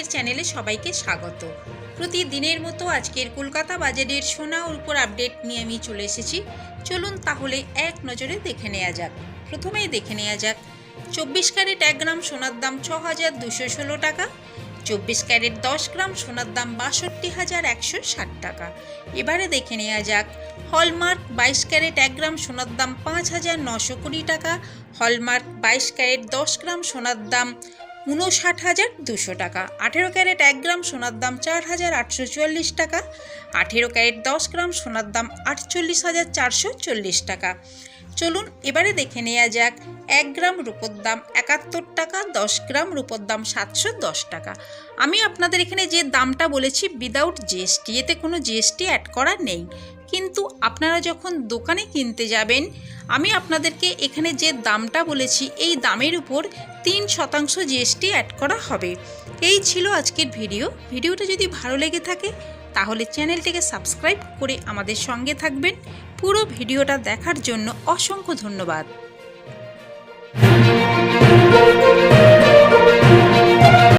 আমাদের চ্যানেলে সবাইকে স্বাগত। প্রতিদিনের মতো আজকের কলকাতা বাজারের সোনা ও রূপোর আপডেট নিয়ে আমি চলে এসেছি। চলুন তাহলে এক নজরে দেখে নেওয়া যাক। প্রথমেই দেখে নেওয়া যাক 24 ক্যারেট 1 গ্রাম সোনার দাম 6,216 টাকা। 24 ক্যারেট 10 গ্রাম সোনার দাম 62,160 টাকা। এবারে দেখে নেওয়া যাক হলমার্ক 22 ক্যারেট 1 গ্রাম সোনার দাম 5,920 টাকা। হলমার্ক 22 ক্যারেট 10 গ্রাম সোনার দাম 59,200 টাকা। 18 ক্যারেট 1 গ্রাম সোনার দাম 4,844 টাকা। 18 ক্যারেট 10 গ্রাম সোনার দাম 48,440 টাকা। চলুন এবারে দেখে নেওয়া যাক 1 গ্রাম রূপোর দাম 71 টাকা, 10 গ্রাম রূপোর দাম 710 টাকা। আমি আপনাদের এখানে যে দামটা বলেছি উইদাউট জিএসটি, এতে কোনো জিএসটি অ্যাড করা নেই। কিন্তু আপনারা যখন দোকানে কিনতে যাবেন, আমি আপনাদেরকে এখানে যে দামটা বলেছি এই দামের উপর 3% জিএসটি অ্যাড করা হবে। এই ছিল আজকের ভিডিওটা যদি ভালো লেগে থাকে তাহলে চ্যানেলটিকে সাবস্ক্রাইব করে আমাদের সঙ্গে থাকবেন। পুরো ভিডিওটা দেখার জন্য অসংখ্য ধন্যবাদ।